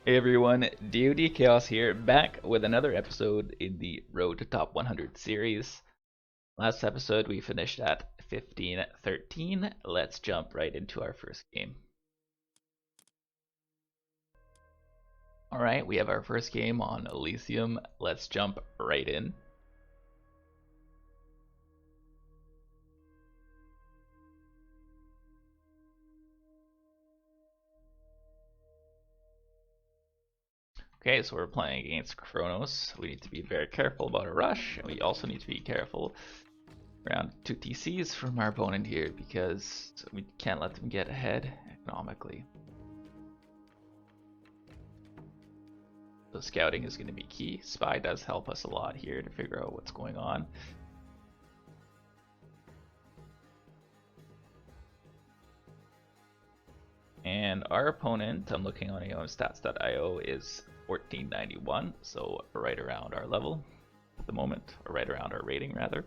Hey everyone, DoD Chaos here, back with another episode in the Road to Top 100 series. Last episode we finished at 15-13. Let's jump right into our first game. Alright, we have our first game on Elysium. Let's jump right in. Okay, so we're playing against Kronos. We need to be very careful about a rush, and we also need to be careful around 2 TCs from our opponent here because we can't let them get ahead economically. So scouting is going to be key. Spy does help us a lot here to figure out what's going on. And our opponent, I'm looking on aomstats.io, is 1491, so right around our level at the moment, or right around our rating rather.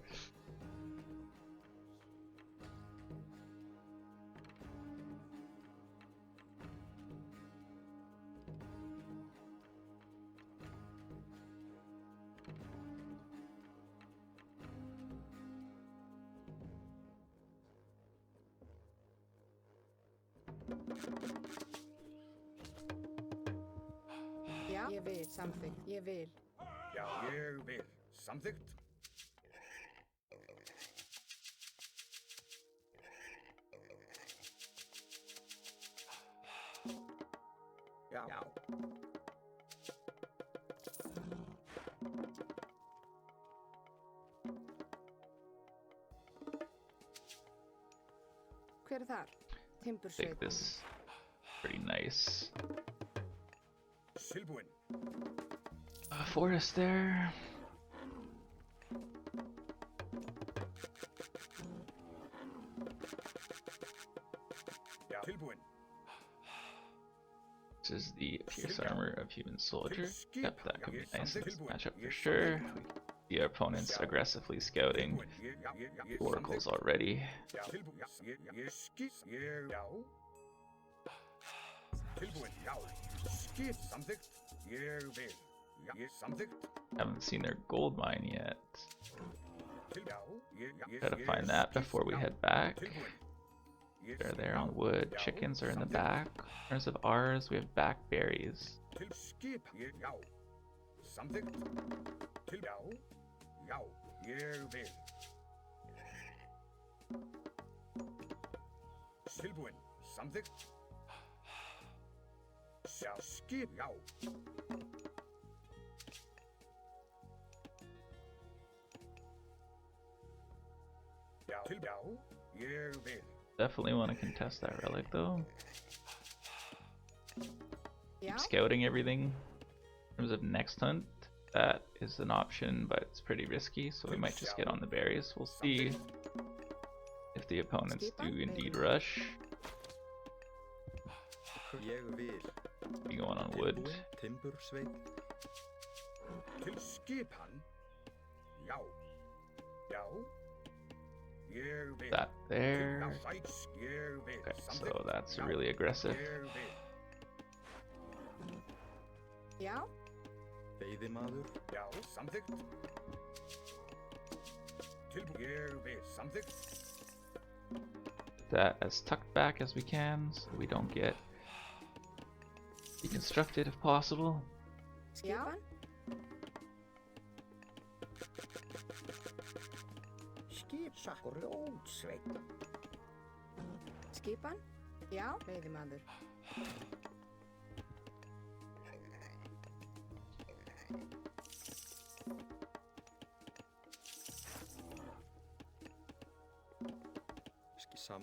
Ja, ég vil samþykkt, ég vil. Já, ég vil. Samþykkt. Já. Já. Hver þar? I think this is pretty nice. Silbúinn. Forest there. Já. Tilbúinn. This is the pierce armor of human soldier. Yep, that could be nice in this matchup for sure. The opponent's aggressively scouting oracles already. Já. Tilbúinn. Já. Ég skip. Ég. Já. Tilbúinn. Já. Skip. Samþykkt. Ég vil. Já. Ég samþykkt. Haven't seen their gold mine yet. Já. Ég. Gotta find that before we head back. Tilbúinn. They're there on wood. Chickens are in the back. In terms of ours, we have blackberries. Til skip. Ég. Já. Samþykkt. Til. Já. Já. Ég vil. Tilbúinn. Samþykkt. Já. Skip. Já. Já. Til. Já. Ég vil. Definitely want to contest that relic though. Ja, Keep scouting everything. In terms of next hunt, that is an option, but it's pretty risky, so we might just get on the berries. We'll see if the opponents do indeed rush. Ég vil. Be going on wood. Timbursveit. Til skipan. Já. Já. Ég vil. That there. Ég vil. Okay, so that's really aggressive. Ég vil. já, Veiðimaður. Já. Samþykkt. Tilbúinn. Ég vil. Samþykkt. That as tucked back as we can, so we don't get deconstructed if possible. skipan, Skipsakkur ljótsveit. skipan, já, veiðimaður.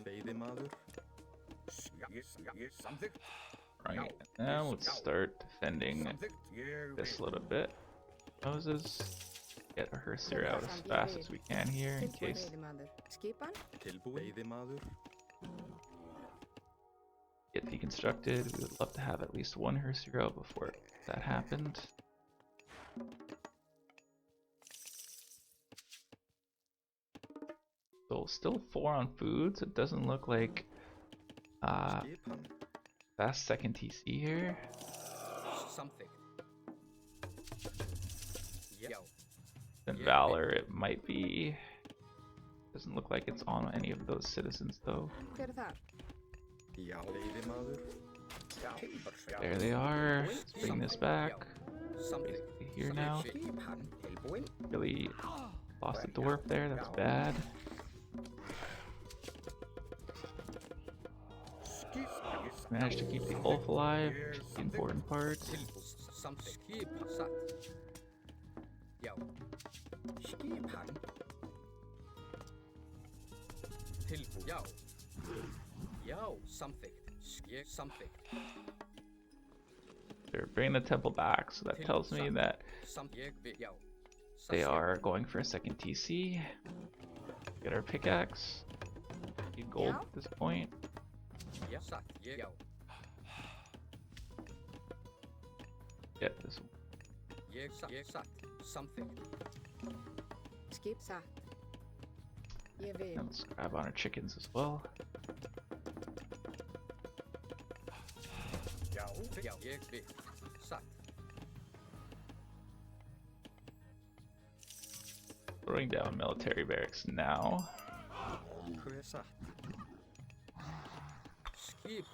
Veiðimaður. Ég samþykkt. Right, now let's start defending Samþykkt. Ég this a vil. little bit. Moses, get a Herser out as fast as we can here in Tilbúin case veiðimaður. Skipan, Tilbúin. Veiðimaður. get deconstructed. We would love to have at least one Herser out before that happened. So still 4 on food, so it doesn't look like Skipan. fast second TC here. Something. Yo. Then Valor, it might be. Doesn't look like it's on any of those citizens though. Hver er þar? Já, veiðimaður. There they are. Let's bring this back. Something. Basically here now. Skipan tilbúin. Really lost a dwarf there. That's bad. Managed to keep the wolf alive, which is the important part. Something. Skip. Sat. Yo. Skipan. Tilbú. Yo. Yo. Something. Skip. Something. They're bringing the temple back, so that tells me that Something. Yo. they are going for a second TC. Get our pickaxe. Need gold at this point. Yeah. Sat. Yo. Get this. Sat. Something. Skip satt. Ég vil. And let's grab on our chickens as well. Já. Yo. Sat. Throwing down military barracks now. Hver satt? Skip.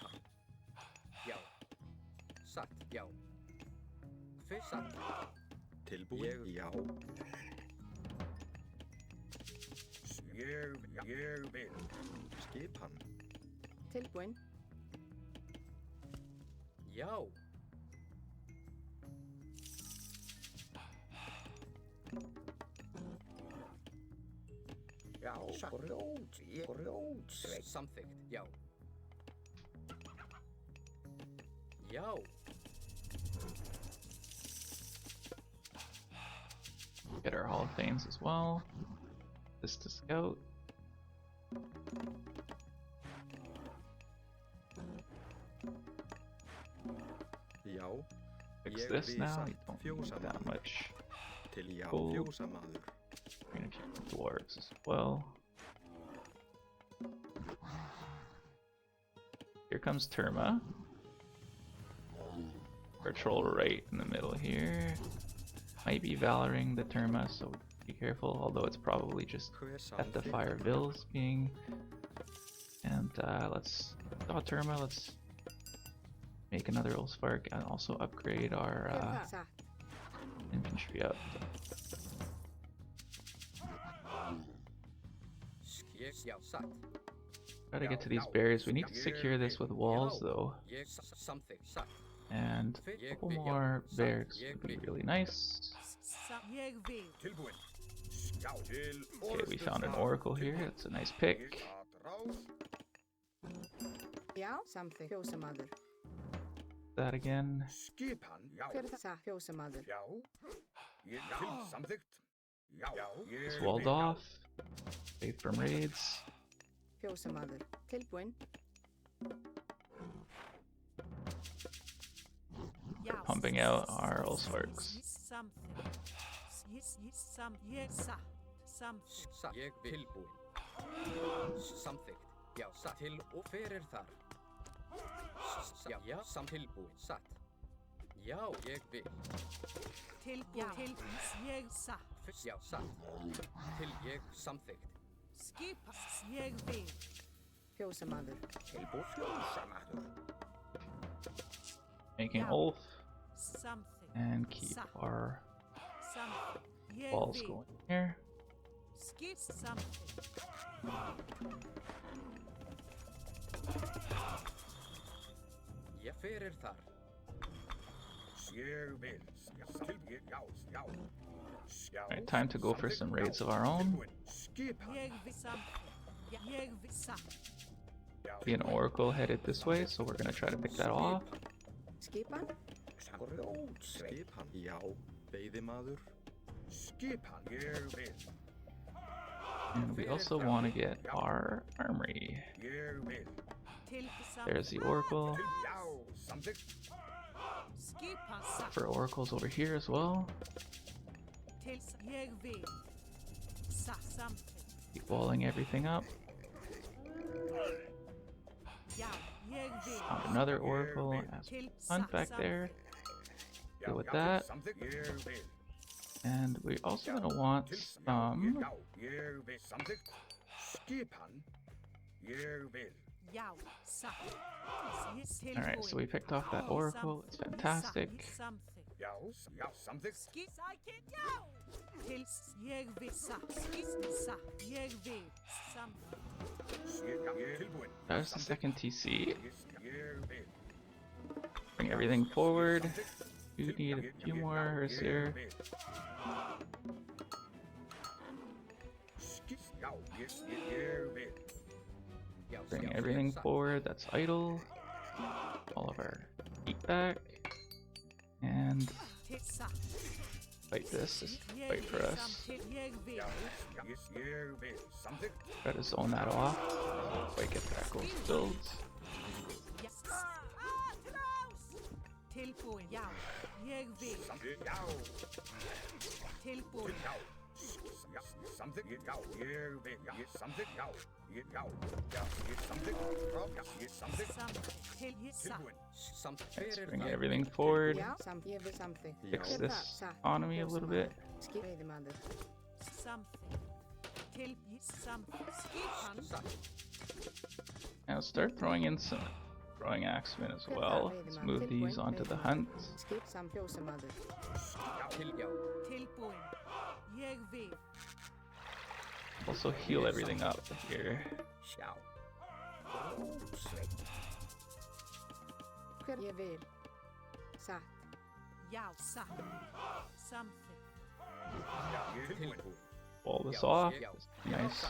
Yo. Sat. Yo. Hver satt? Tilbúin? Já. Ég vil. Skipan. Tilbúin. Yo. Já. Grjót. Something. Yo. Yo. Get our Hall of Fames as well. This to scout. Já. Fix Ég this vil now. satt You don't need that fjósamaður. much. Til já, Gold. fjósamaður. We're gonna keep the dwarves as well. Here comes Terma. Our troll right in the middle here. Might be Valoring the Terma, so be careful, although it's probably just Hver at the samþykkt? Fire Vills being. And let's draw Terma, let's make another Ulsvark and also upgrade our Hver er það? Satt. infantry up. Skip. Yo. Sat. Try to get to these barriers. We need to secure this with walls though. Yes. Something. Sat. And a couple more barracks would be really nice. Ég vil. Tilbúin. Já. Til Okay, we found an oracle here. That's a nice pick. Já. Something. Fjósamaður. That again. Skipan. Já. Hver er það? Satt. Fjósamaður. Já. Ég til samþykkt. Já. It's walled off. Safe from raids. Fjósamaður. Tilbúin. Pumping out our Ulsvarks. Something. Ég satt. Something. Sat. Ég vil. Tilbúin. Something. Já. Sat. Til og hver er þar? Já. Tilbúin. Sat. Já. Ég vil. Tilbúin. Ég satt. Já. Sat. Til ég. Something. Skipa. Ég vil. Fjósamaður. Tilbúin. Fjósamaður. Making Yeah. Ulf Something. and keep our Something. Ég walls vil. going here. Skip something. Já. Hver er þar? Ég vil. Já. Já. Alright, time to go for some raids of our own. Skipan. Ég vil something. Ég vil satt. Be an oracle headed this way, so we're gonna try to pick that off. Skipan. Grjót. Skipan. Já. Veiðimaður. Skipan. Ég vil. And we also want to get our armory. Ég vil. Til There's the oracle. Já. Samþykkt. Skipa satt. For oracles over here as well. Til ég vil. Satt something. Keep walling everything up. Já. Ég vil. Found another oracle. As Til fun satt fact there, deal with that. Something. Yeah, well. And we're also gonna want Till some. Yeah, well. Something. Skipan. Yeah, well. Yao. Sa. Alright, so we picked off that oracle. It's fantastic. Something. Yeah, something. Skip. Psychic. Yao. Till jag vill. Sa. Skip. Sa. Jag vill. Something. Yeah, tilbúin. There's the second TC. Yes, yeah, well. Bring everything forward. You need a few more hers here. Bring everything forward that's idle. All of our heat back. And Till sa. fight this. Just fight for us. Jag vill. Try to zone that off. Wait, get back those builds. Yes. Tillbúin. Yao. Jag vill. Tillbúin. Something. Something. Something. Till sa. Let's bring everything forward. Já, ég vil something. Fix this economy a little bit. Skip. Veiðimaður. Something. Till something. Skipan. Now start throwing in some throwing axemen as well. Let's move these onto the hunt. Skip sam fjósamaður. Tillbúin. Jag vill. Also heal everything up here. Hver ég vil. Satt. Yao. Sa. Something. Wall this off. Nice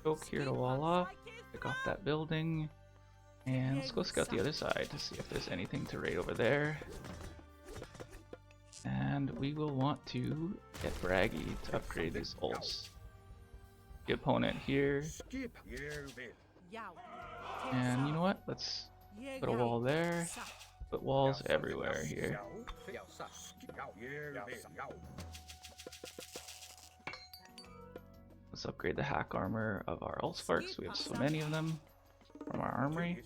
poke here to wall off. Pick off that building. And let's go scout the other side to see if there's anything to raid over there. And we will want to get braggy to upgrade these ults. The opponent here. Yao. And you know what? Let's put a wall there. Put walls everywhere here. Let's upgrade the hack armor of our ult sparks. We have so many of them from our armory.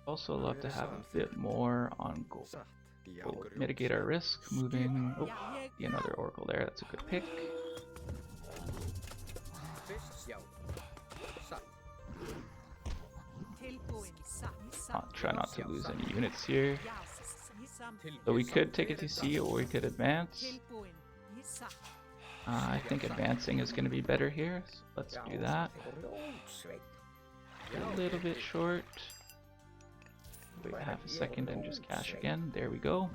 Also love to have a bit more on gold. Satt. Já, We'll mitigate our risk moving. Oh, see another oracle there. That's a good pick. Tillbúin. Sa. Try not to lose any units here. Yao. Something. So we could take it to C or we could advance. Tillbúin. Sa. I think advancing is going to be better here. So let's do that. A little bit short. Wait half a second and just cash again. There we go.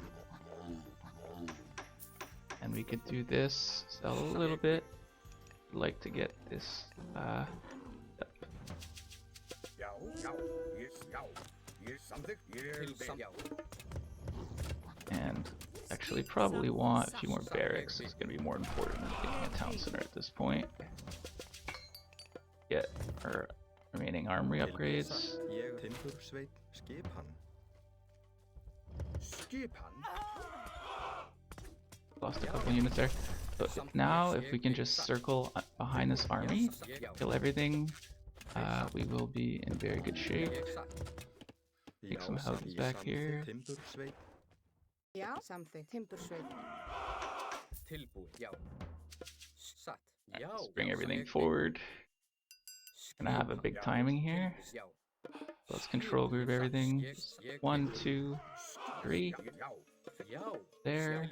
And we could do this, sell a little bit. I'd like to get this up. And actually probably want a few more barracks. It's going to be more important than getting a town center at this point. Get our remaining armory upgrades. Ég timbursveit. Skipan. Lost a couple units there. So now if we can just circle behind this army, kill everything, we will be in very good shape. Take some houses back here. Timbursveit. Já, something. Timbursveit. Let's bring everything forward. Gonna have a big timing here. Let's control group everything. 1, 2, 3. There.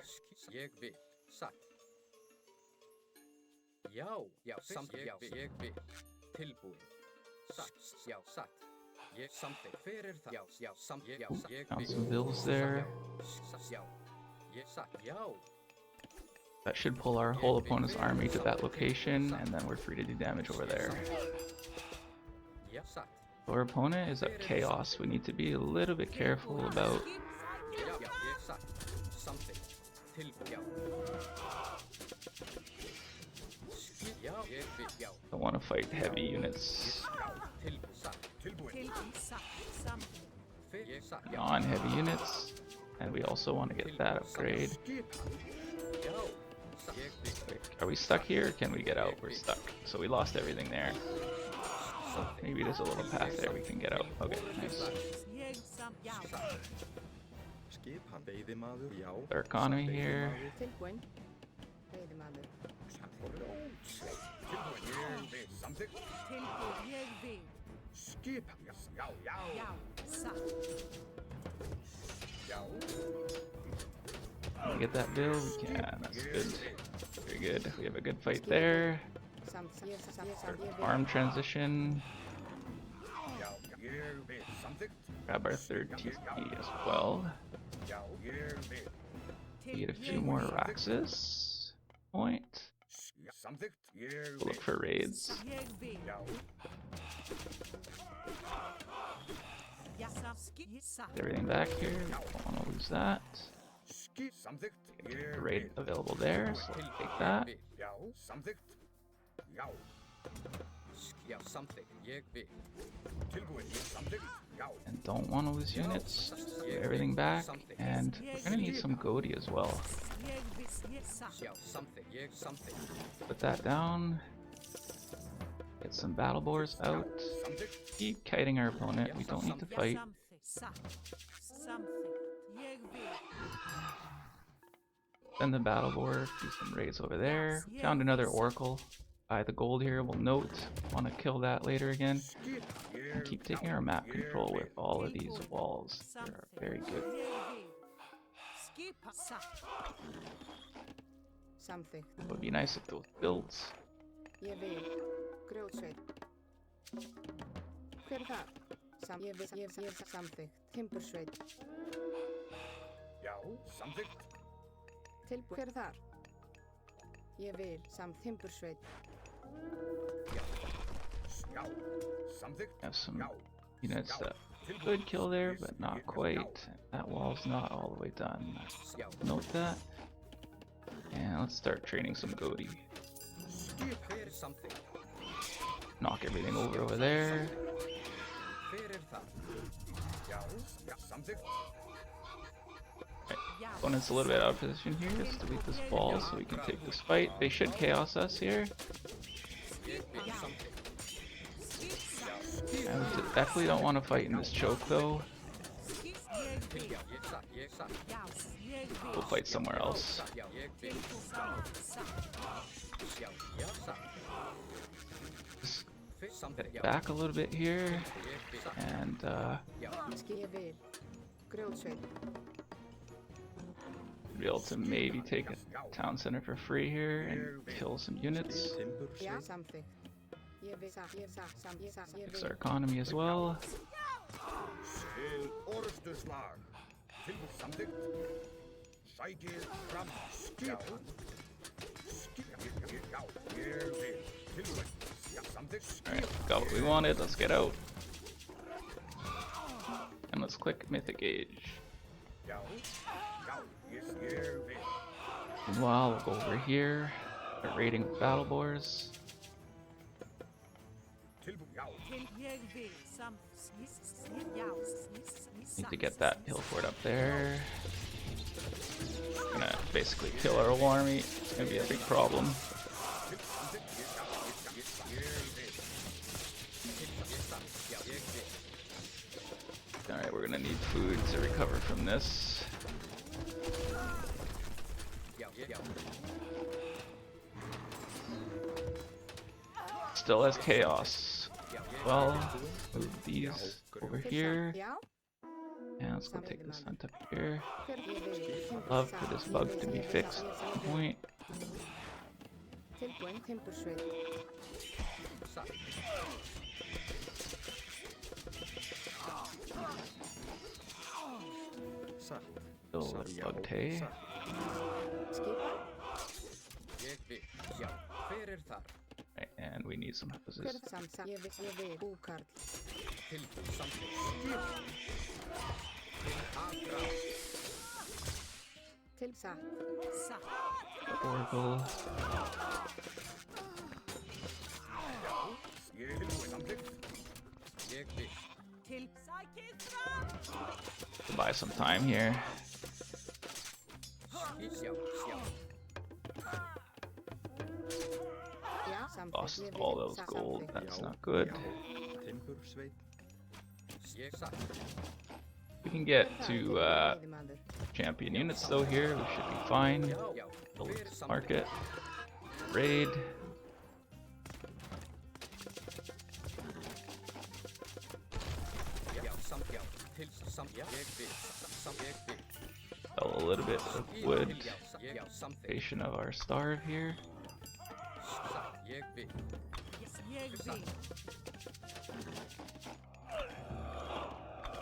Found some bills there. That should pull our whole opponent's army to that location, and then we're free to do damage over there. Our opponent is at chaos. We need to be a little bit careful about don't want to fight heavy units. Non-heavy units, and we also want to get that upgrade. Are we stuck here? Or can we get out? We're stuck. So we lost everything there. Maybe there's a little path there we can get out. Okay, nice. Ég sam, já. Skipan. Veiðimaður, já. Our economy here. Veiðimaður. Tilbúin. Veiðimaður. Tilbúin, ég vil. Samþykkt. Tilbúin, ég vil. Skipan. Já, já. Já, satt. Já. Can we get that bill? We can. That's good. Very good. We have a good fight there. Arm transition. Já, ég vil. Samþykkt. Grab our third TP as well. Já, ég vil. We get a few more Raxus. Point. Samþykkt. Ég We'll look for raids. Ég vil. Já. Já, sam, skip, satt. Get everything back here. Don't want to lose that. Samþykkt. Ég The raid available there, so let's take that. Já, samþykkt. Já. Já, samþykkt, ég vil. Tilbúin, samþykkt. Já. And don't want to lose units. Get everything back. And we're gonna need some Godi as well. Ég vil, ég satt. Já, samþykkt, ég samþykkt. Put that down. Get some battle boars out. Samþykkt. Keep kiting our opponent. We don't need to Já, fight. samþykkt, satt. Samþykkt, ég vil. Send the battle boar. Do some raids over there. Found another oracle. Buy the gold here. We'll note. Want to kill that later again. And keep taking our map control with all of these walls. They're very good. Ég vil. Skip, satt. Samþykkt. It would be nice if those builds. Ég vil. Grjótsveit. Hver er það? Ég vil samþykkt. Timbursveit. Já, samþykkt. Tilbúin. Hver er þar? Ég vil timbursveit. Já, samþykkt. Have some Já. units that could kill there, but not quite. That wall's not all the way done. Já, Note that. And let's start training some Godi. hver er samþykkt? Knock everything over there. Hver er það? Já, samþykkt. Já, Opponent's a little bit out of position here. Let's delete this ball so we can take this fight. They should chaos us here. Ég vil samþykkt. skip, satt. I would definitely don't want to fight in this choke though. Skip, ég vil. Já, ég satt, ég satt. Já, ég vil. We'll fight somewhere else. Já, ég vil. Tilbúin, satt. Já, já, satt. Just Hver get samþykkt? Já, back a little bit here. ég vil. Satt. And Já, Ég vil. Grjótsveit. be able to maybe take a town center for free here and kill some units. Já, Timbursveit. samþykkt. Ég vil. Ég Fix vil. our economy as well. Til orðsturslag. Tilbúin, samþykkt. Sækið fram. Skipan. Já, ég vil. Tilbúin. Já, samþykkt. Alright, got what we wanted. Let's get out. And let's click Mythic Age. Já, ég vil. Meanwhile, we'll go over here. Start raiding with battle boars. Tilbúin, já. Til, ég vil. Sam, já, Need to get that hill fort up there. Gonna basically kill our whole army. It's gonna be a big problem. Alright, we're gonna need food to recover from this. já, já. Still has chaos. Well, move these over here. Já, And let's go take this hunt up here. hver ég vil. Love for this bug to be fixed at some point. Tilbúin. Timbursveit. Satt. Satt. Still Satt, a já. bug tay. Satt. Skipan. Ég vil. Já, hver er þar? Right, and we need some Hver houses. er það? Ég vil. Búkarl. Tilbúin, samþykkt. Til aðrás. Til satt. satt. Oracle. Ég er tilbúin, samþykkt. Ég vil. Til, sækið fram. To buy some time here. Já, já. Já, Lost Ég all vil those gold. something. That's not good. Já, timbursveit. Ég satt. We can get Það to er veiðimaður. champion units though here. We should be fine. Já. Build Hver samþykkt? market. Raid. Já, samt já. Til samt já. Ég vil. Samt ég vil. Sell a little bit of wood. Já, samþykkt. Patient of our starve here. Satt. Ég vil. Ég vil.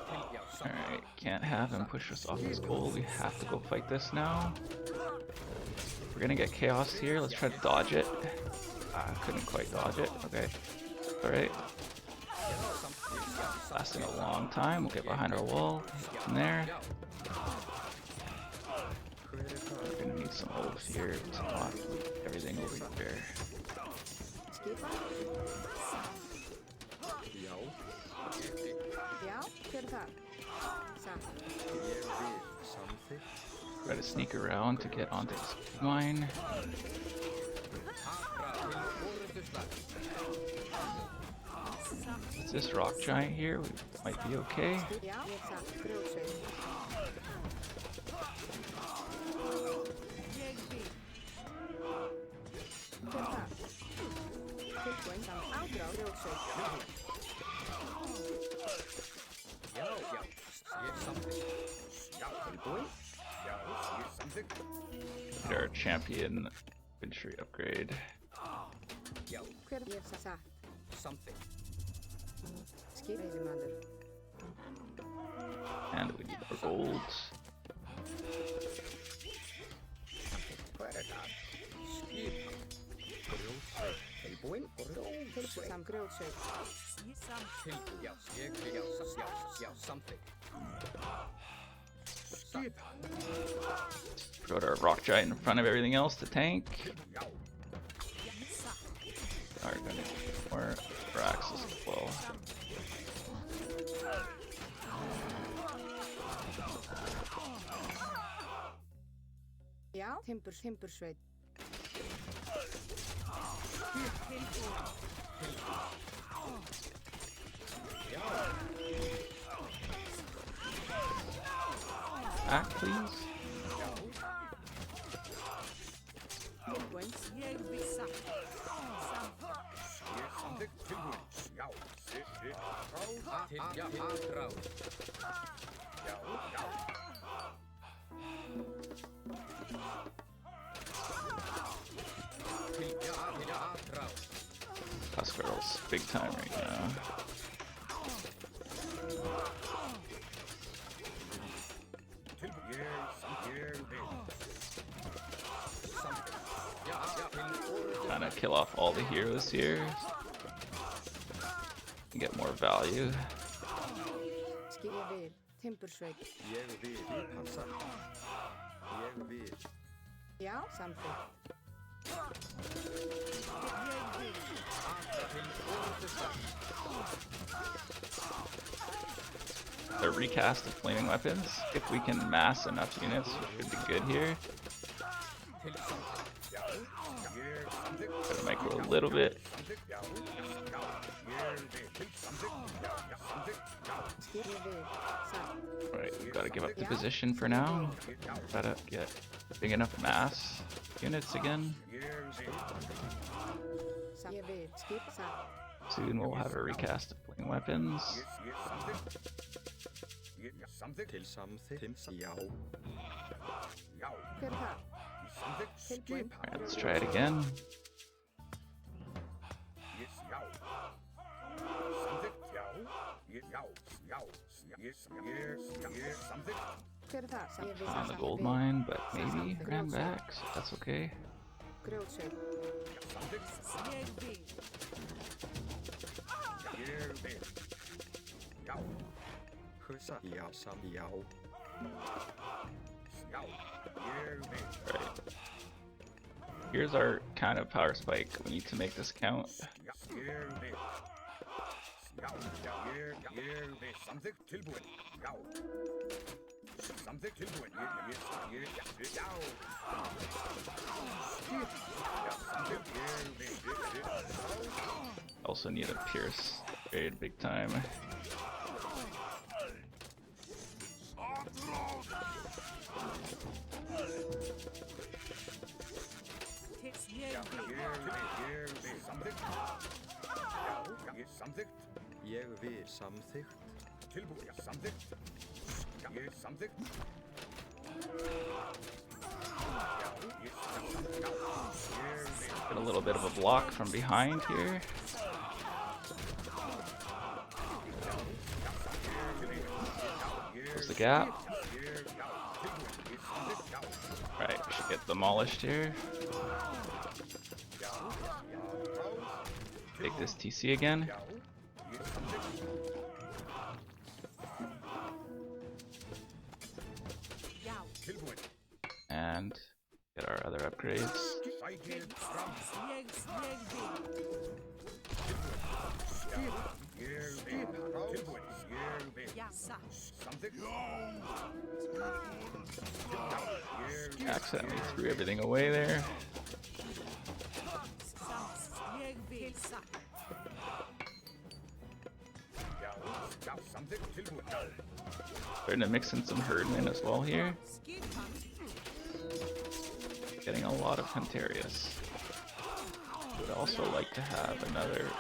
Til já, samt. Alright, can't have him push us off this goal. We have to go fight this now. We're gonna get chaos here. Let's try to dodge it. Couldn't quite dodge it. Okay. Alright. Lasting a long time. We'll get behind our wall. From there. We're gonna need some ult here to not leak everything over here. Skipa? Já, Já, hver er þar? Satt. ég vil. Samþykkt. Try to sneak around to get onto this mine. Is this rock giant here? We might be okay. Já, ég satt. Grjótsveit. Ég vil. Hver er þar? Tilbúin samt ágrá grjótsveit. Já, já. Ég samþykkt. Já, tilbúin. Já, ég samþykkt. Get our champion infantry upgrade. Já, Hver er satt? samþykkt. Skip veiðimaður. And we need more gold. Hver er það? Skipa. Grjótsveit. Tilbúin. Tilbúin samt grjótsveit. Ég samt. Til já, ég vil. Já, samþykkt. Skipa. Put our rock giant in front of everything else to tank. Já, Ég satt. Alright, gonna need more Raxus as well. Já, timbursveit. Back, please. Tilbúin. Ég vil samt. Samt. ég samþykkt. Tilbúin. Já, sitt. Til já, aðrá. Já, já. Til já, aðrá. Tuskarl's big time right now. Tilbúin. Ég vil. Samþykkt. Já, til Trying to kill off all the heroes here. And get more value. Skip ég vil. Timbursveit. Ég vil. Skipan satt. Ég vil. Já, samþykkt. The recast of flaming weapons. If we can mass enough units, we should be good here. til samþykkt. Já, ég samþykkt. Try to micro a little bit. Samþykkt. Já, já. Ég vil. Samþykkt. Já, já, samþykkt. Já, Skip ég vil. Satt. Alright, we've got to give up the position for now. já. Try to get big enough mass units again. Ég vil. Satt. Ég vil. Skip satt. Soon we'll have a recast of flaming weapons. Ég samþykkt. Ég samþykkt. Til samþykkt. Já. Já, Hver er þar? ég samþykkt. Tilbúin. Skipa. Alright, let's try it again. Yes, já. Samþykkt, já. Ég, já, já. Ég samþykkt. Hver er þar? Ég vil On satt. the Ég gold vil. mine, but maybe ran back, so that's okay. Grjótsveit. Já, samþykkt. Ég vil. Ég vil. Já, Husa. Já, já. já. Ég vil. Right. Here's our kind of power spike. We need to make this count. Já, ég vil. Já, já, ég vil. Samþykkt, tilbúin. Já. Samþykkt tilbúin. Já. Also need a Pierce raid big time. Samþykkt. Ég vil samþykkt. Tilbúin. Samþykkt. Samþykkt. Get a little bit of a block from behind here. Close the gap. Right, we should get demolished here. Take this TC again. And get our other upgrades. Accidentally threw everything away there. Starting to mix in some herdmen as well here. Getting a lot of Huntarius. Would also like to have another.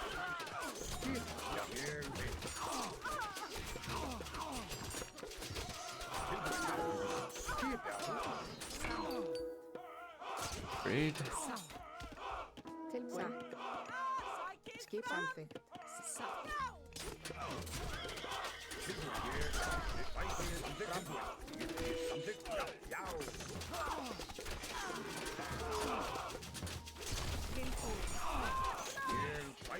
Raid. Tilbúin. Skip samþykkt.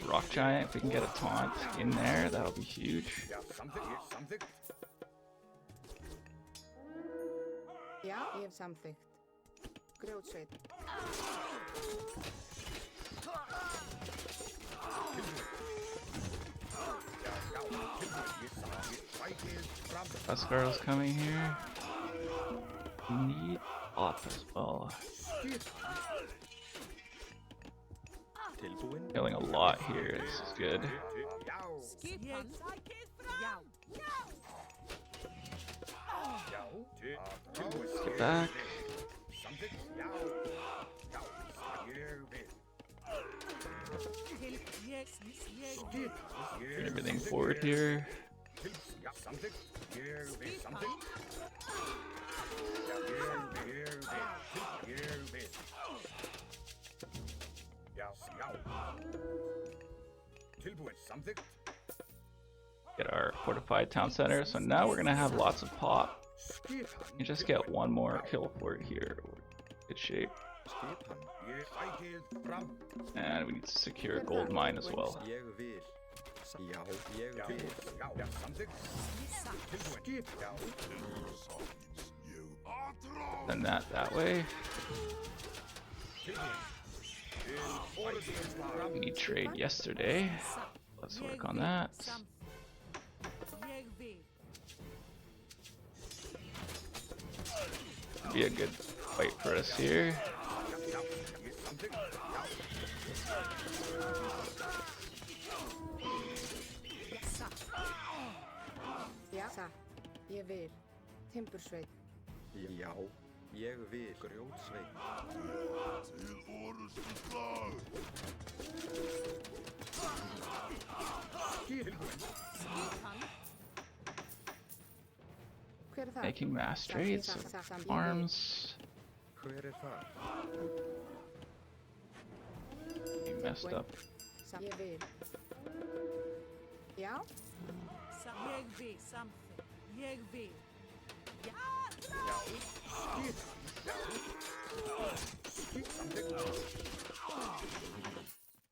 Rock Giant, if we can get a taunt in there, that'll be huge. Já, ég hef samþykkt. Grjótsveit. Tuscaro's coming here. Need off as well. Killing a lot here, this is good. Get back. Bring everything forward here. Get our fortified town center, so now we're gonna have lots of pop. You just get one more kill for it here. Good shape. And we need to secure a gold mine as well. Send that way. We need trade yesterday. Let's work on that. Be a good fight for us here. Já, ég vil. Timbursveit. Já, ég vil grjótsveit. Hver það? Making mass trades of arms. Hver það? We messed up. Ég vil. Já? Ég vil samþykkt. Ég vil.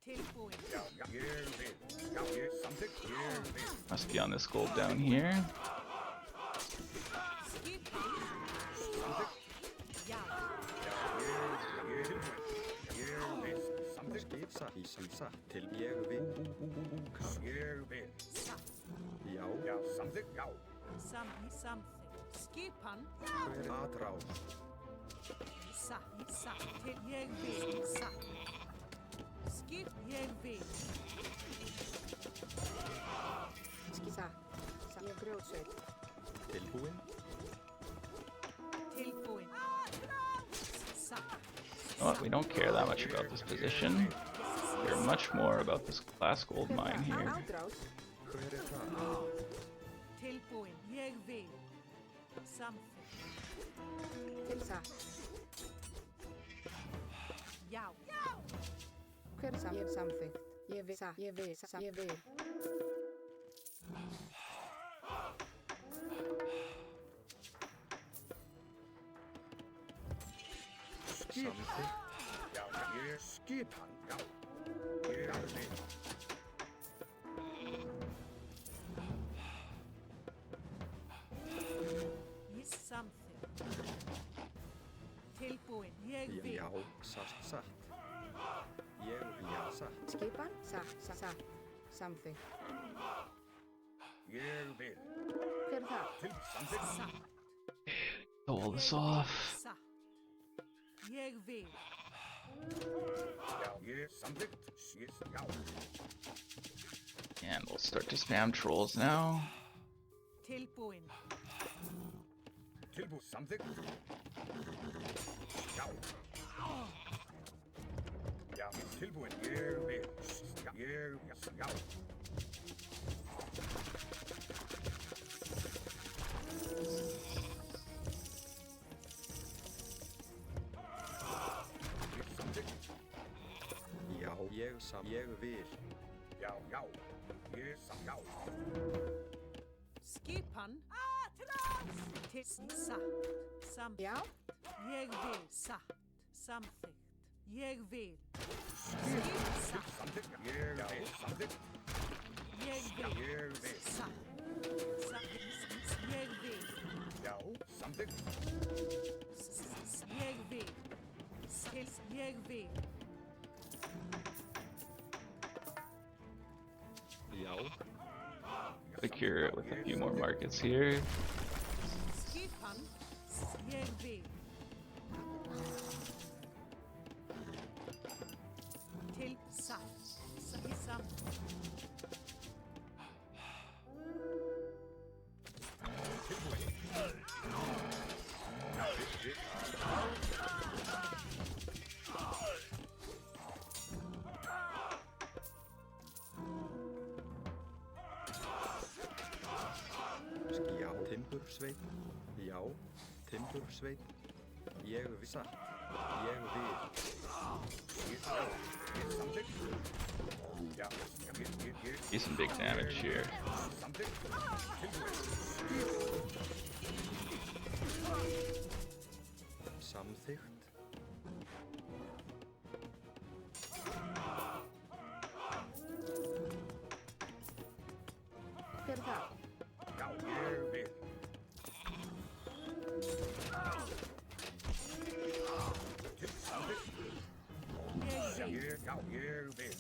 Tilbúin. Must be on this gold down here. Til ég vil. Já. Samþykkt. Já. Samþykkt. Skipan. Hver er atráð? Sa. Til ég vil. Sa. Skip ég vil. Sa. Ég grjótsveit. Tilbúin? Tilbúin. Sa. You know what? We don't care that much about this position. We care much more about this glass gold mine here. Átráð. Hver er það? Tilbúin. Ég vil. Samþykkt. Til sa. Já. Hver er sam? Ég samþykkt. Ég vil. Sa. Ég vil. Sa. Ég vil. Samþykkt. Já, ég skip hann, já. Ég vil. Ég samþykkt. Tilbúin. Ég vil. Já, satt. Já, satt. Skipan. Sa. Samþykkt. Ég vil. Hver er það? Til samþykkt. Satt. Pull this off. Satt. Ég vil. Já, ég samþykkt. Já. And we'll start to spam trolls now. Tilbúin. Tilbúið samþykkt. Já. Já, tilbúin. Ég vil. Já. Ég samþykkt. Já, ég vil. Já. Ég já. Skipan. Til satt. Samþykkt. Já. Ég vil. Satt. Samþykkt. Ég vil. Til samþykkt. Ég vil. Samþykkt. Ég vil. Ég vil. Satt. Ég vil. Já, samþykkt. Ég vil. Til ég vil. Já, Secure it with a few more markets here. Skipan. Ég vil. Til satt. Samþykkt. já, timbursveit. Já, timbursveit. Ég vil. Satt. Ég vil. Ég samþykkt. Já, ég Do some big damage here. samþykkt. Samþykkt. Hver er það? Já, ég vil. Til samþykkt. Já, ég vil.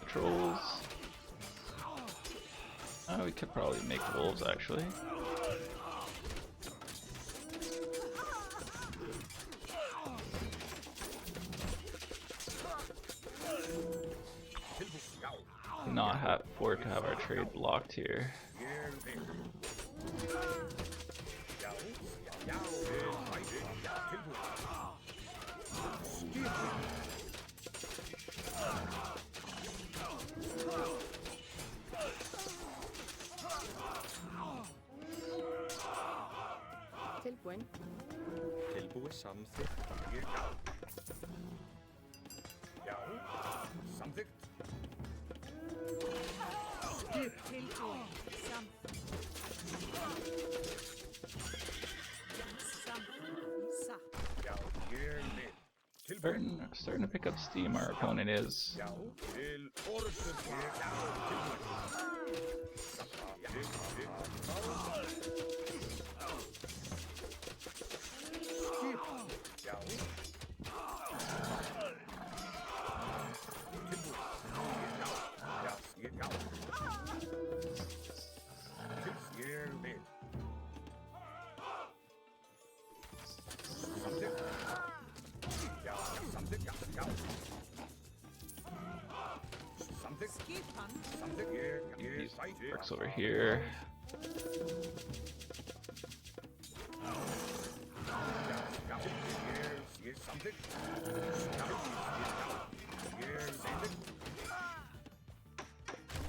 Trolls. We could probably make wolves actually. Tilbúið, já. Not have for to have our trade blocked here. Ég vil. Já, já, tilbúið. Tilbúin. Tilbúið samþykkt. Ég já. Já, samþykkt. Tilbúin. Samþykkt. Satt. Já, ég vil. Tilbúið. Starting to pick up steam, our opponent is. Já, til orðsum. Já, tilbúið. Já. Tilbúið. Já, ég já. Ég vil. Something. Skipan. Something. These Fight. works over here. Yes, something. Something.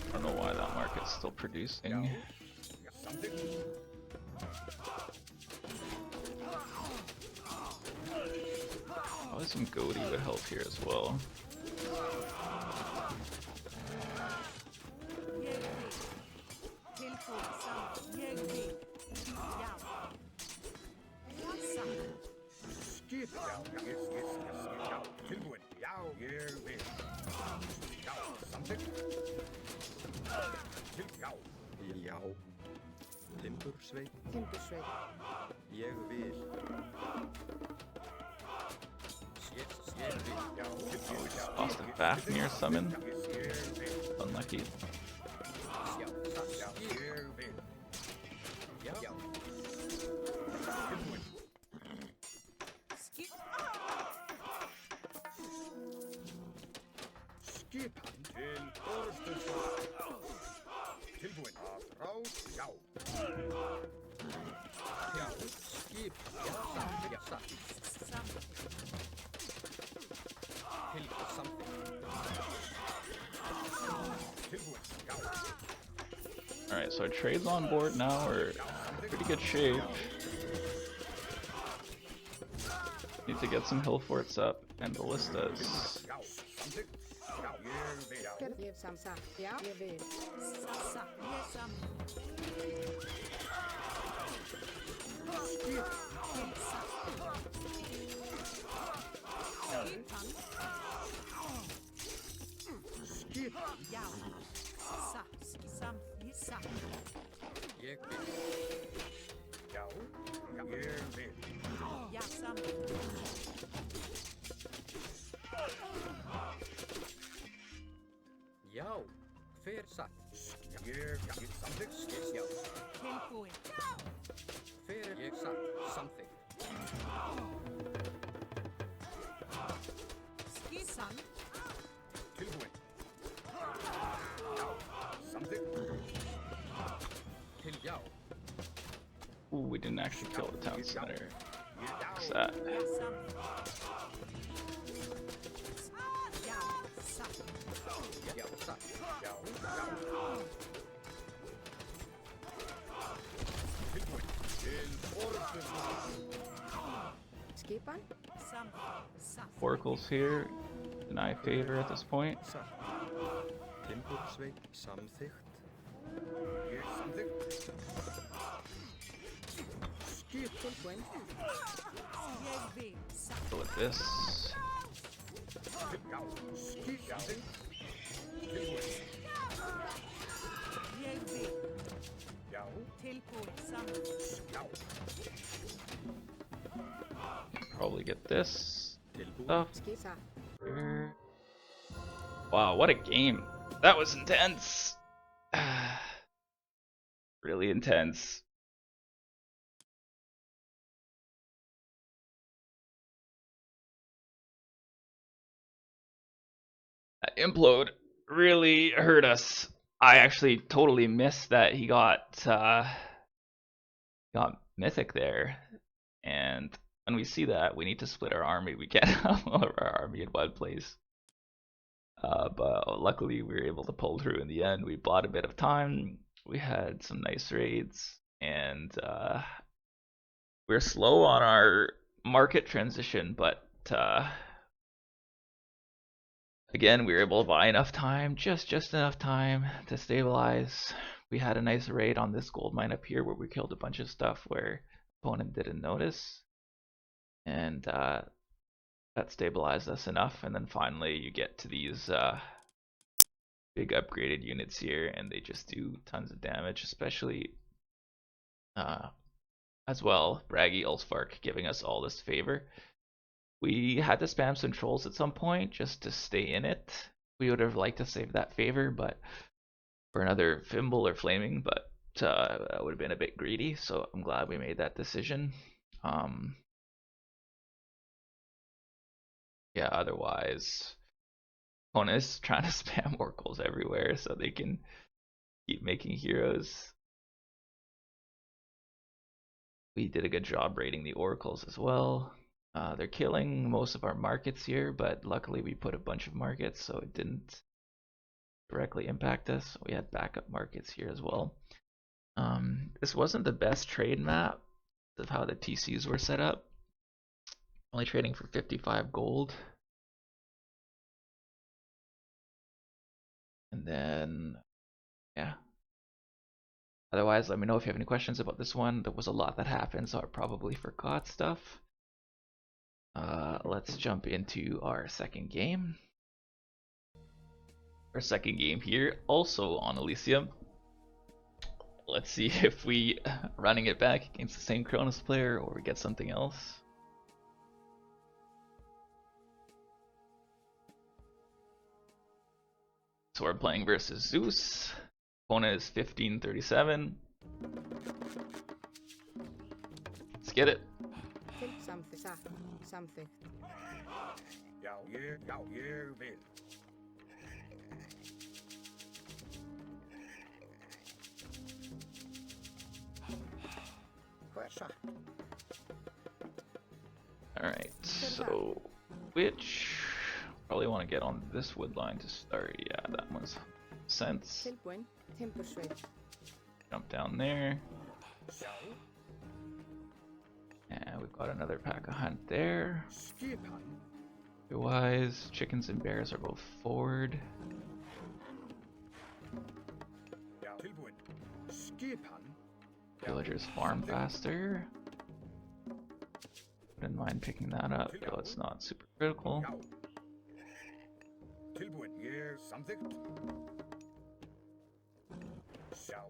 I don't know why that market's still producing. Something. Probably some Goaty would help here as well. Skip. Yes. Tilbury. Yow. Here we. Yow. Something. Yow. Já. Timbursveit. Timbursveit. Ég vil. Lost a Fafnir summon. Unlucky. Skip til Orstensson. Tilbúin að ráð, já. Já, skip. Já, satt. Til something. Tilbúin, já. Alright, so our trades on board now are in pretty good shape. Need to get some hill forts up and ballistas. Já, something. Já, ég vil, já. Ég samsa. Já, ég vil. Sassa. Jesam. Skipan. Skip. Já. Sassa. Skissam. Jissa. Ég vil. Já, ég vil. Jassam. Já, hver satt? Ég, something. Já, Tilbúin. hver er ég satt? Something. Skissan. Tilbúin. Já, something. Til já. Ooh, we didn't actually kill the town center. What's Já, that? Jassam. Já. Satt. Já, satt. já. Tilbúin. Til Orstensson. Skipan. Sam. Satt. Oracle's here. Deny favor at this point. Satt. Timbursveit. Samþykkt. Ég, something. Skip. Tilbúin. Ég vil. Satt. Go with this. Já, skip, something. Tilbúin. Ég vil. Já, Tilbúin. Sam. já. Probably get this Tilbúin. stuff Skissa. here. Wow, what a game. That was intense. Really intense. That implode really hurt us. I actually totally missed that he got mythic there, and when we see that, we need to split our army. We can't have all of our army in one place. But luckily, we were able to pull through in the end. We bought a bit of time. We had some nice raids, and we're slow on our market transition, but again, we were able to buy enough time, just enough time to stabilize. We had a nice raid on this gold mine up here where we killed a bunch of stuff where opponent didn't notice, and that stabilized us enough. And then finally you get to these big upgraded units here, and they just do tons of damage, especially as well Braggy Ulsfark giving us all this favor. We had to spam some trolls at some point just to stay in it. We would have liked to save that favor, but for another Fimble or Flaming, but that would have been a bit greedy, so I'm glad we made that decision. Yeah, otherwise Opponent is trying to spam oracles everywhere so they can keep making heroes. We did a good job raiding the oracles as well. They're killing most of our markets here, but luckily we put a bunch of markets so it didn't directly impact us. We had backup markets here as well. This wasn't the best trade map of how the TCs were set up. Only trading for 55 gold. And then, yeah. Otherwise, let me know if you have any questions about this one. There was a lot that happened, so I probably forgot stuff. Let's jump into our second game. Our second game here, also on Elysium. Let's see if we running it back against the same Kronos player or we get something else. So we're playing versus Zeus. Opponent is 1537. Let's get it. Til samþykkt. Já, ég vil. Hvað satt? Alright, so which probably want to get on this wood line to start. Yeah, that one's sense. Tilbúin. Timbursveit. Jump down there. Sjá, And we've got another pack of hunt there. skipan. Otherwise, chickens and bears are both forward. Já, tilbúin. Skipan. Villagers farm faster. Wouldn't mind picking that up, though it's not super critical. Já. Tilbúin. Ég samþykkt. Sjá,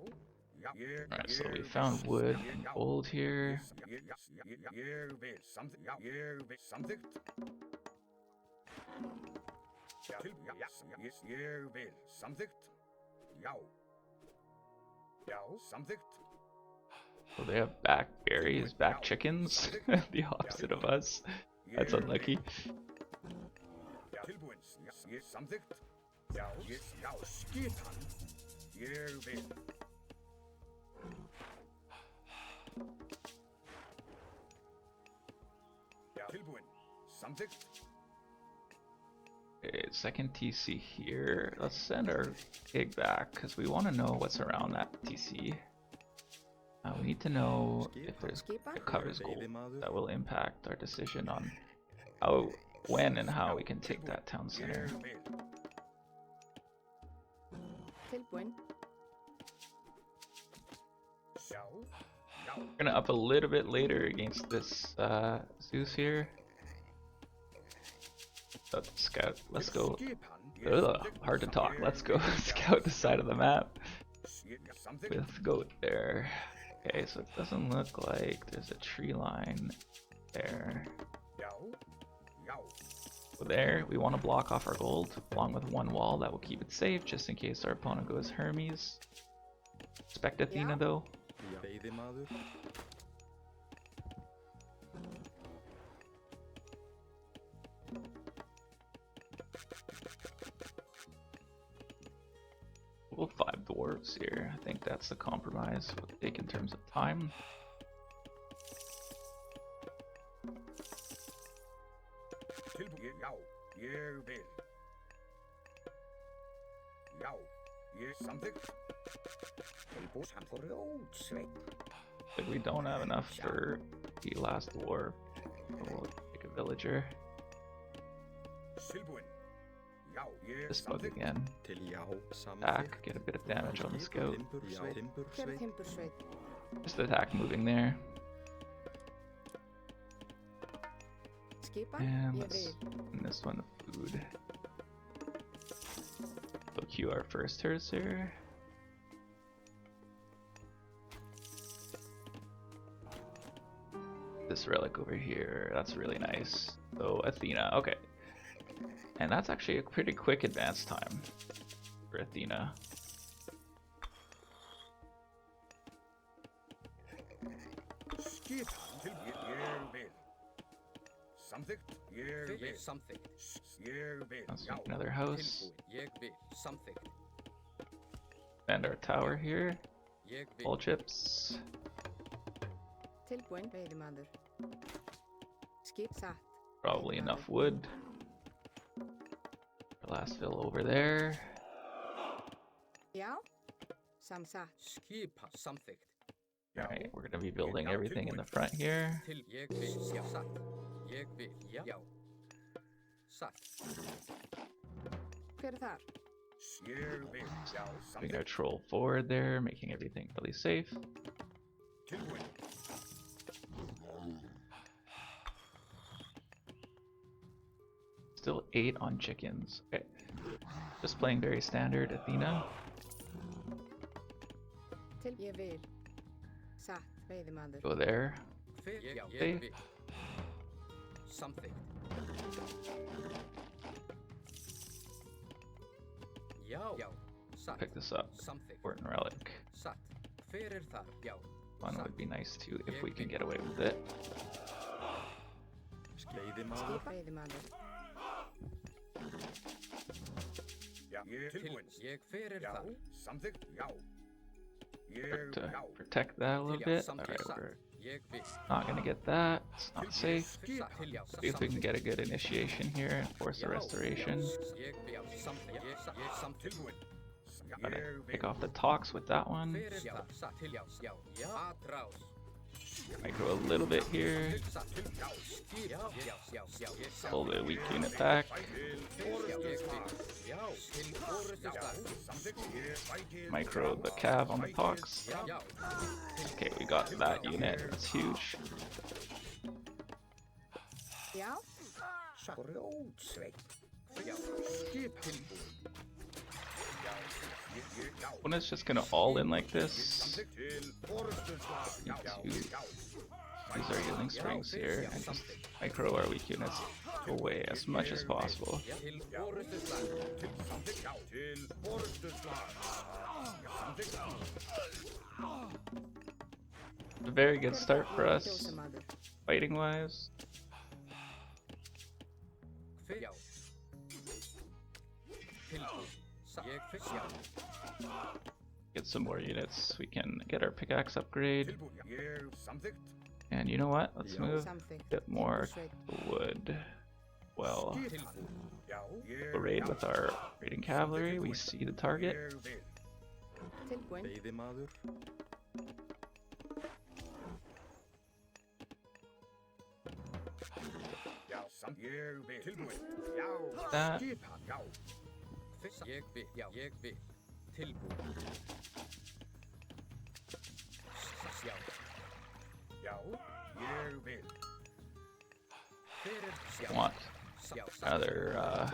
já, Alright, so we found wood and gold here. Ég vil samþykkt. Já, ég vil samþykkt. Já, ég vil samþykkt. Já. Já, samþykkt. So they have back berries, back chickens. The opposite of us. That's unlucky. Já, tilbúin. Ég samþykkt. Já, já, skipan. Ég vil. Já, tilbúin. Samþykkt. Okay, second TC here. Let's send our pig back because we want to know what's around that TC. We need to know if there's it covers gold. That will impact our decision on how, when, and how we can take that town center. Ég vil. Tilbúin. Sjá, já. We're gonna up a little bit later against this Zeus here. Let's scout. Let's go. Ugh, hard to talk. Let's go scout the side of the map. Let's go there. Okay, so it doesn't look like there's a tree line there. Já, já. So there, we want to block off our gold along with one wall. That will keep it safe just in case our opponent goes Hermes. Expect Athena though. Veiðimaður. We'll 5 dwarves here. I think that's the compromise we'll take in terms of time. Tilbúin. Já, ég vil. Já, ég samþykkt. Tilbús hann fór rótsveit. But we don't have enough for the last dwarf. So we'll take a villager. Tilbúin. Já, ég This bug samþykkt. again. Til já, samþykkt. Attack, get a bit of damage on the scout. Já, Hver timbursveit. timbursveit? Just attack moving there. Skipan. And Ég let's vil. and this one the food. We'll queue our first hearse here. This relic over here, that's really nice. So Athena, okay. And that's actually a pretty quick advance time for Athena. Skipan. Tilbúin. Ég vil. Samþykkt. Ég Fyrir vil. samþykkt. Ég vil. Let's Já. make another house. Tilbúin. Ég vil. Samþykkt. And our tower here. Ég vil. All chips. Tilbúin, veiðimaður. Skip satt. Probably enough wood. The last fill over there. Já, samsatt. Skipa samþykkt. Já. Alright, we're gonna be building everything in the front here. Til ég vil. Já. Satt. Ég vil. Já. Já. Satt. Hver er þar? Ég vil. Já. Putting our Samþykkt. troll forward there, making everything really safe. Tilbúin. Still 8 on chickens. Okay. Just playing very standard Athena. Til ég vil. Satt, veiðimaður. Go there. Fyrir. Já. Hey. Ég vil. Samþykkt. Já. Já. Satt. Pick this up. Samþykkt. Important relic. Satt. Hver er þar? Já. One would be nice too if we can get away with it. Veiðimaður. Skip veiðimaður. Já. Ég Til tilbúin. ég fyrir Já. þar. Samþykkt. Já. Ég To já. protect that a little Til já. bit. Samþykkt. Alright, Satt. we're Ég vil. not gonna get that. It's not safe. Satt. Til já. See if we can get a good initiation here and force the restoration. Ég vil. Samþykkt. Ég samþykkt. Tilbúin. Gotta Ég pick vil. off the talks with that one. Fyrir þar. Satt. Til já. Já. Já. Atrás. Micro a little bit here. Satt. Til já. Skip. Já. Já. Já. Já. Ég Pull the weak unit back. Já. Til orustuslag. Samþykkt. Ég fæ til. Micro the cav on the talks. Já. Já. Okay, we got that unit. That's huge. Já, Grjótsveit. Já. Skip tilbúin. Já. Ég já. When it's just gonna all in like this, Samþykkt til orustuslag. Já. Já. Need to Já. use our healing springs here and just micro our weak units away as much as possible. Til orustuslag. Til samþykkt. Já. Til orustuslag. Samþykkt. A very good start for us, fjósamaður. fighting wise. Já. Tilbúin. Satt. Ég fyrir. Já. Get some more units. We can get our pickaxe upgrade. Tilbúin. Ég samþykkt. And you know what? Let's move a Samþykkt. bit more Sveit. wood. Well, Tilbúin. Já. Ég a raid with our raiding cavalry. We see the target. Ég vil. Tilbúin. Veiðimaður. Já. Ég vil. Tilbúin. Já. That. Skip hann. Já. Fyrst. Ég vil. Já. Ég vil. Tilbúin. Já. Já. Ég vil. Fyrir. Já. Want Já. another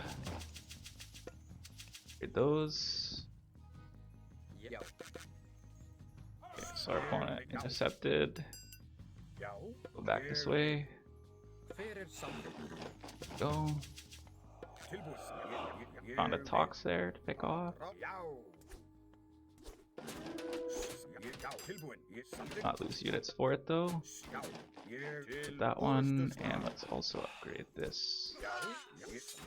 get those. Já. Okay, so our opponent intercepted. Já. Go back this way. Fyrir samþykkt. Go. Tilbúin. Found a talks there to pick off. Já. Já. Tilbúin. Ég samþykkt. Not lose units for it though. Já. Ég til. Put that one, and let's also upgrade this. Já.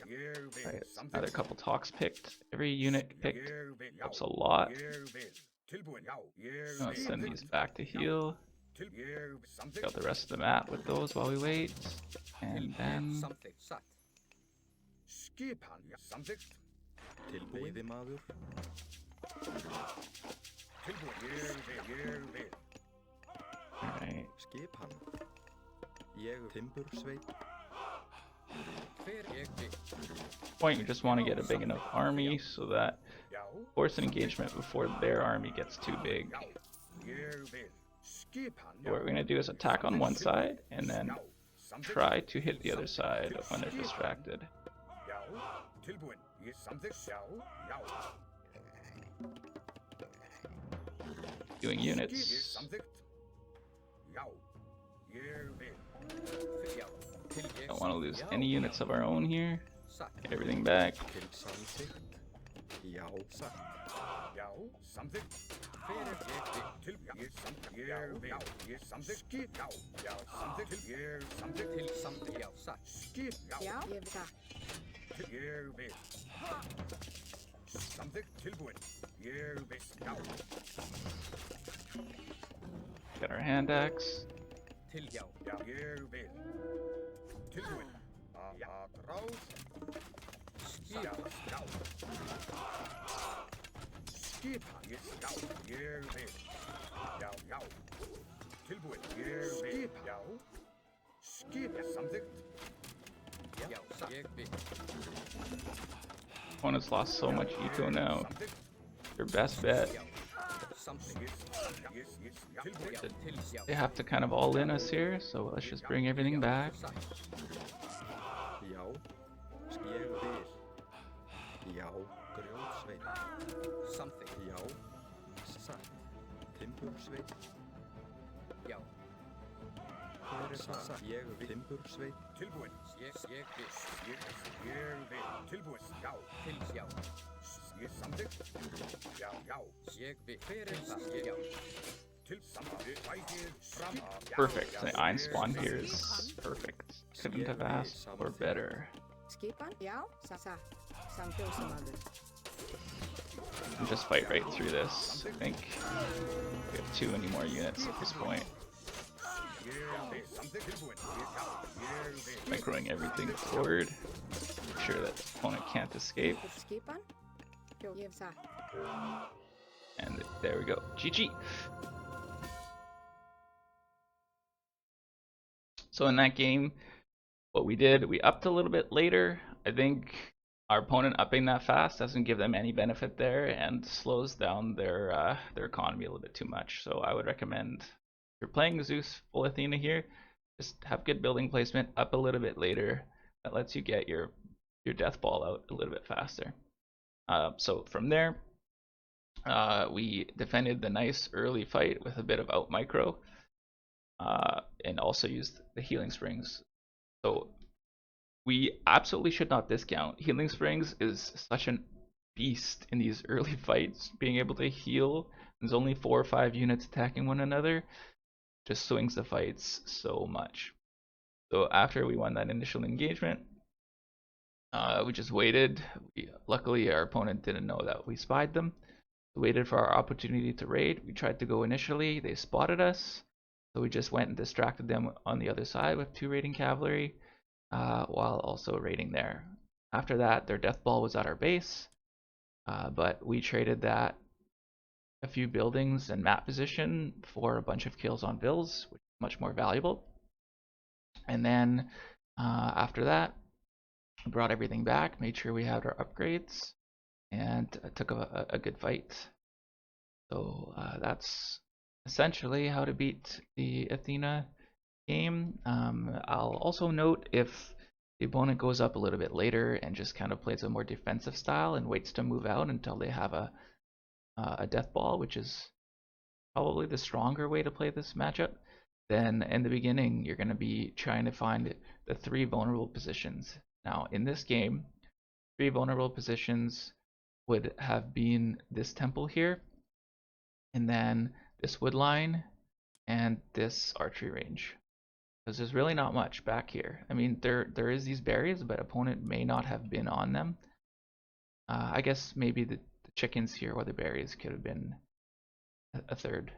Ég vil. Alright, Samþykkt. another couple talks picked. Every unit picked Ég vil. Já. helps a lot. Ég vil. Tilbúin. Já. Ég Let's vil. send these back to heal. Til. Ég samþykkt. Got the rest of the map with those while we wait. And then Samþykkt. Satt. Skip hann. Já. Samþykkt. Veiðimaður. Tilbúin. Ég vil. Ég vil. alright. Skip hann. Ég timbursveit. Fyrir. Ég vil. Point you just want to get a big enough army so that Já. force an engagement before their army gets too big. Já. Ég vil. Skip hann. What we're gonna do is attack on one side and then Já. Samþykkt. try to hit the other side when they're distracted. Já. Tilbúin. Ég samþykkt. Já. Já. Doing Ég units. samþykkt. Já. Ég vil. Fyrir. Já. Til ég. Don't want to lose Já. any units of our own here. Satt. Get everything back. Til samþykkt. Já, satt. Já, samþykkt. Fyrir ég vil. Til, ég samþykkt. Ég vil. Já, ég samþykkt. Skip. Já, já, samþykkt. Til, ég samþykkt. Til samþykkt. Já, satt. Skip. Já, Já, ég vil það. til, ég vil. Samþykkt. Tilbúin. Ég vil. Já, Get our hand axe. Til já. já, ég vil. Tilbúin. Að ráð. Skip. Já, já. Skipa. Já, ég vil. Já, já. Tilbúin. Ég vil. Já. Skipa. Samþykkt. Já, satt. Ég vil. Opponent's lost so much eco now. Samþykkt. Your best bet. Já. Samþykkt. Tilbúin. Já, til já. They have to kind of all in us here, so let's just bring everything back. Satt. Já, ég vil. Já, grjótsveit. Samþykkt. Já, satt. Timbursveit. Já. Hver satt? Ég vil. Timbursveit. Tilbúin. Ég vil. Ég vil. Tilbúin. Já. Til já. Ég samþykkt. Já, já. Ég vil. Fyrir það. Já. Til samþykkt. Fætið fram. Perfect. The iron spawn here is perfect. Couldn't have asked for better. Skipan? Já, satt. Samfjósamaður. We'll just fight right through this. I think we have too many more units at this point. Ég vil. Samþykkt. Tilbúin. Ég vil. Microing everything forward. Make sure that opponent can't escape. Skipan? Ég vil það. And there we go. GG. So in that game, what we did, we upped a little bit later. I think our opponent upping that fast doesn't give them any benefit there and slows down their economy a little bit too much. So I would recommend, if you're playing Zeus full Athena here, just have good building placement, up a little bit later. That lets you get your death ball out a little bit faster. So from there, we defended the nice early fight with a bit of out micro, and also used the healing springs. So we absolutely should not discount. Healing springs is such a beast in these early fights. Being able to heal, there's only 4 or 5 units attacking one another, just swings the fights so much. So after we won that initial engagement, we just waited. Luckily, our opponent didn't know that we spied them. We waited for our opportunity to raid. We tried to go initially. They spotted us. So we just went and distracted them on the other side with 2 raiding cavalry, while also raiding there. After that, their death ball was at our base, but we traded that a few buildings and map position for a bunch of kills on vills, which is much more valuable. And then after that, we brought everything back, made sure we had our upgrades, and took a good fight. So that's essentially how to beat the Athena game. I'll also note if the opponent goes up a little bit later and just kind of plays a more defensive style and waits to move out until they have a death ball, which is probably the stronger way to play this matchup, then in the beginning you're going to be trying to find the 3 vulnerable positions. Now in this game, 3 vulnerable positions would have been this temple here, and then this wood line, and this archery range. Because there's really not much back here. I mean, there is these berries, but opponent may not have been on them. I guess maybe the chickens here or the berries could have been a third.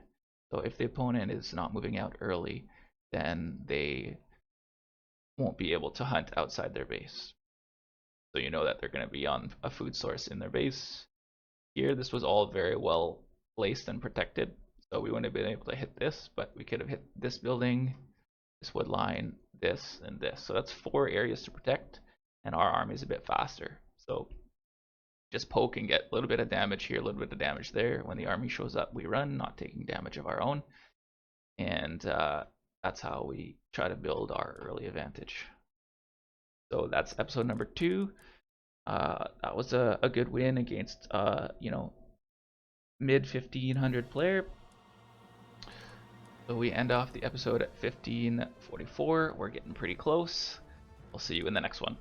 So if the opponent is not moving out early, then they won't be able to hunt outside their base. So you know that they're going to be on a food source in their base. Here, this was all very well placed and protected, so we wouldn't have been able to hit this, but we could have hit this building, this wood line, this, and this. So that's 4 areas to protect, and our army is a bit faster. So just poke and get a little bit of damage here, a little bit of damage there. When the army shows up, we run, not taking damage of our own. And that's how we try to build our early advantage. So that's episode number 2. That was a good win against, you know, mid 1500 player. So we end off the episode at 1544. We're getting pretty close. We'll see you in the next one.